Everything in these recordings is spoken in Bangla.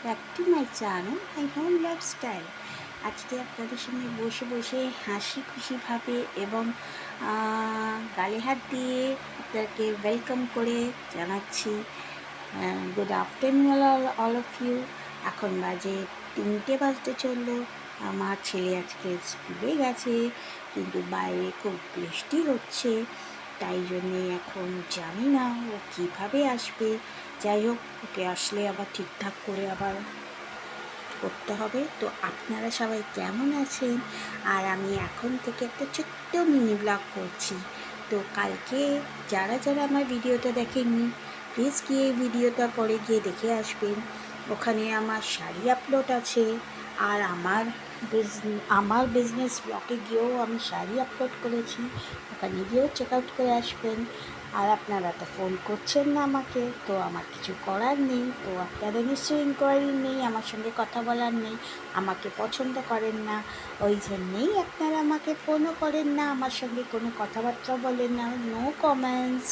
Back to my channel my home lifestyle. আজকে আপনাদের সঙ্গে বসে বসে হাসি খুশিভাবে এবং গালে হাত দিয়ে আপনাদেরকে ওয়েলকাম করে জানাচ্ছি good afternoon all of you. এখন বাজে 3টে বাজতে চললো। আমার ছেলে আজকে স্কুলে গেছে, কিন্তু বাইরে খুব বৃষ্টি হচ্ছে, তাই জন্যে এখন জানি না ও কীভাবে আসবে। যাই হোক, ওকে আসলে আবার ঠিকঠাক করে আবার করতে হবে। তো আপনারা সবাই কেমন আছেন? আর আমি এখন থেকে একটা ছোট্ট মিনি ব্লগ করছি। তো কালকে যারা যারা আমার ভিডিওটা দেখেননি, প্লিজ গিয়ে ভিডিওটা পরে গিয়ে দেখে আসবেন। ওখানে আমার শাড়ি আপলোড আছে, আর আমার বিজনেস ব্লগে গিয়েও আমি শাড়ি আপলোড করেছি, ওখানে গিয়েও চেক আউট করে আসবেন। আর আপনারা তো ফোন করছেন না আমাকে, তো আমার কিছু করার নেই। তো আপনারা নিশ্চয়ই ইনকোয়ারি নেই, আমার সঙ্গে কথা বলার নেই, আমাকে পছন্দ করেন না, ওই জন্যেই আপনারা আমাকে ফোনও করেন না, আমার সঙ্গে কোনো কথাবার্তা বলেন না, নো কমেন্টস,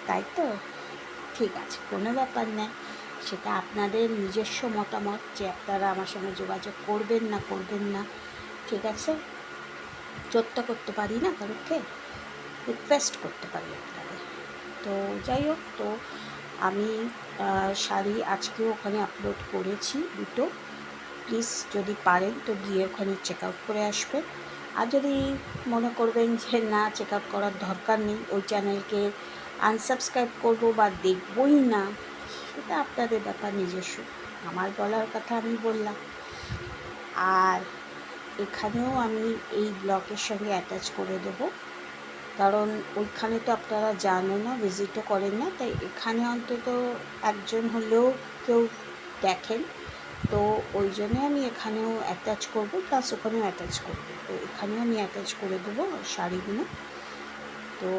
তাই তো? ঠিক আছে, কোনো ব্যাপার নেই। সেটা আপনাদের নিজস্ব মতামত যে আপনারা আমার সঙ্গে যোগাযোগ করবেন না করবেন না, ঠিক আছে? জোরটা করতে পারি না কারোকে, রিকোয়েস্ট করতে পারি আপনাদের। তো যাই হোক, তো আমি শাড়ি আজকেও ওখানে আপলোড করেছি দুটো। প্লিজ যদি পারেন তো গিয়ে ওখানে চেক আউট করে আসবেন। আর যদি মনে করবেন যে না, চেক আউট করার দরকার নেই, ওই চ্যানেলকে আনসাবস্ক্রাইব করবো বা দেখবই না, সেটা আপনাদের ব্যাপার নিজস্ব। আমার বলার কথা আমি বললাম। আর এখানেও আমি এই ব্লগের সঙ্গে অ্যাটাচ করে দেবো, কারণ ওইখানে তো আপনারা জানেন না, ভিজিটও করেন না, তাই এখানে অন্তত একজন হলেও কেউ দেখেন। তো ওই জন্যে আমি এখানেও অ্যাটাচ করব, প্লাস ওখানেও অ্যাটাচ করব। তো এখানেও আমি অ্যাটাচ করে দেবো শাড়িগুলো। তো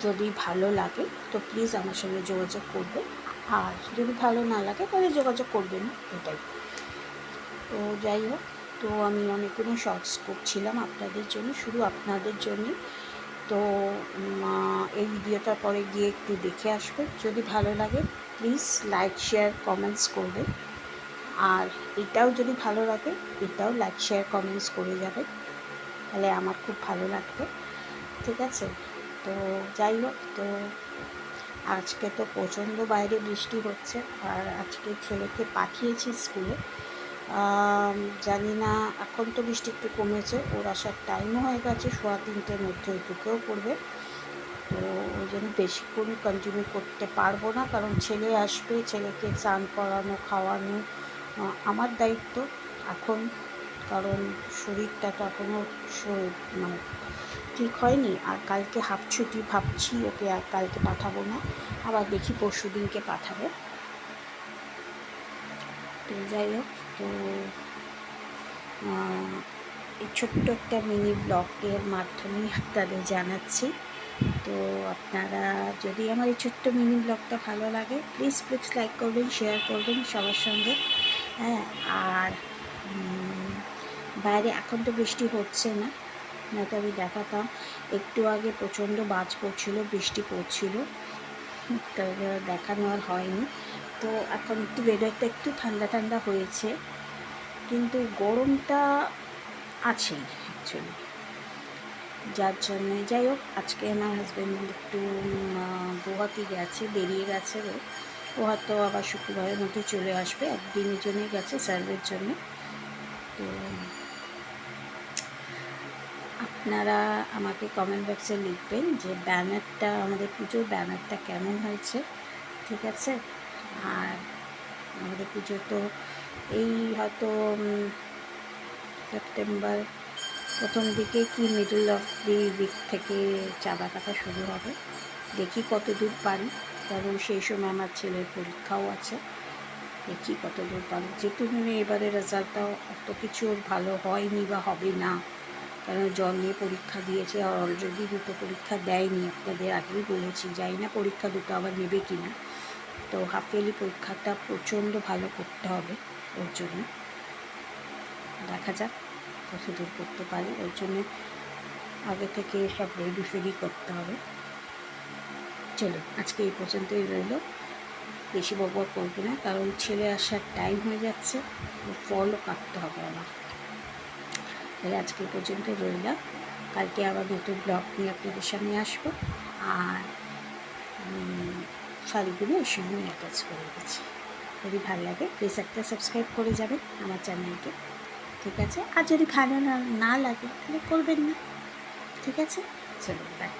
যদি ভালো লাগে তো প্লিজ আমার সঙ্গে যোগাযোগ করবে, আর যদি ভালো না লাগে তাহলে যোগাযোগ করবে না, এটাই। তো যাই হোক, তো আমি অনেকগুলো শর্টস করছিলাম আপনাদের জন্য, শুধু আপনাদের জন্যই। তো এই ভিডিওটার পরে গিয়ে একটু দেখে আসবেন, যদি ভালো লাগে প্লিজ লাইক শেয়ার কমেন্টস করবেন। আর এটাও যদি ভালো লাগে, এটাও লাইক শেয়ার কমেন্টস করে যাবে, তাহলে আমার খুব ভালো লাগবে, ঠিক আছে? তো যাই হোক, তো আজকে তো প্রচণ্ড বাইরে বৃষ্টি হচ্ছে, আর আজকে ছেলেকে পাঠিয়েছি স্কুলে। জানি না, এখন তো বৃষ্টি একটু কমেছে, ওর আসার টাইমও হয়ে গেছে, 3:15-র মধ্যে ঢুকেও পড়বে। তো ওই জন্য বেশিক্ষণ কন্টিনিউ করতে পারবো না, কারণ ছেলে আসবে, ছেলেকে স্নান করানো খাওয়ানো আমার দায়িত্ব এখন, কারণ শরীরটা তো এখনও মানে ঠিক হয়নি। আর কালকে হাফ ছুটি ভাবছি, ওকে আর কালকে পাঠাবো না, আবার দেখি পরশু দিনকে পাঠাবো। তো যাই হোক, তো এই ছোট্ট একটা মিনি ব্লগের মাধ্যমে আপনাদের জানাচ্ছি। তো আপনারা যদি আমার এই ছোট্ট মিনি ব্লগটা ভালো লাগে, প্লিজ প্লিজ লাইক করবেন, শেয়ার করবেন সবার সঙ্গে। হ্যাঁ, আর বাইরে এখন তো বৃষ্টি হচ্ছে না, নয়তো আমি দেখাতাম। একটু আগে প্রচণ্ড বাজ পড়ছিল, বৃষ্টি পড়ছিল, তো দেখানো আর হয়নি। তো এখন একটু ওয়েদারটা একটু ঠান্ডা ঠান্ডা হয়েছে, কিন্তু গরমটা আছেই অ্যাকচুয়ালি, যার জন্যে। যাই হোক, আজকে আমার হাজব্যান্ড একটু গুয়াহাটি গেছে, বেরিয়ে গেছে ও হয়তো আবার শুক্রবারের মধ্যে চলে আসবে, একদিনের জন্যে গেছে সার্ভের জন্য। তো আপনারা আমাকে কমেন্ট বক্সে লিখবেন যে ব্যানারটা, আমাদের পুজোর ব্যানারটা কেমন হয়েছে, ঠিক আছে? আর আমাদের পুজো তো এই হয়তো সেপ্টেম্বর প্রথম দিকে কি মিডল অফ দি উইক থেকে চাঁদা কাটা শুরু হবে, দেখি কত দূর পারি, কারণ সেই সময় আমার ছেলের পরীক্ষাও আছে, দেখি কত দূর পারি। যেটুকুনি এবারে রেজাল্টটাও অত কিছু ভালো হয়নি বা হবে না, কারণ জল নিয়ে পরীক্ষা দিয়েছে, আর অলরেডি দুটো পরীক্ষা দেয়নি, আপনাদের আগেই বলেছি, জানি না পরীক্ষা দুটো আবার নেবে কি না। তো হাফ ইয়ারলি পরীক্ষাটা প্রচণ্ড ভালো করতে হবে, ওর জন্য দেখা যাক কত দূর করতে পারি, ওর জন্যে আগে থেকে সব রেডি ফেডি করতে হবে। চলো, আজকে এই পর্যন্তই রইল। বেশি বকবক করবো না, কারণ ছেলে আসার টাইম হয়ে যাচ্ছে, ফলও কাটতে হবে আমার। তাহলে আজকে পর্যন্ত রইলাম, কালকে আবার নতুন ব্লগ নিয়ে আপনাদের সামনে আসবো। আর শাড়িগুলো ওই সময় অ্যাটাচ করে দিচ্ছি। যদি ভালো লাগে প্লিজ একটা সাবস্ক্রাইব করে যাবেন আমার চ্যানেলকে, ঠিক আছে? আর যদি ভালো না লাগে তাহলে করবেন না, ঠিক আছে? চলুন, বাই।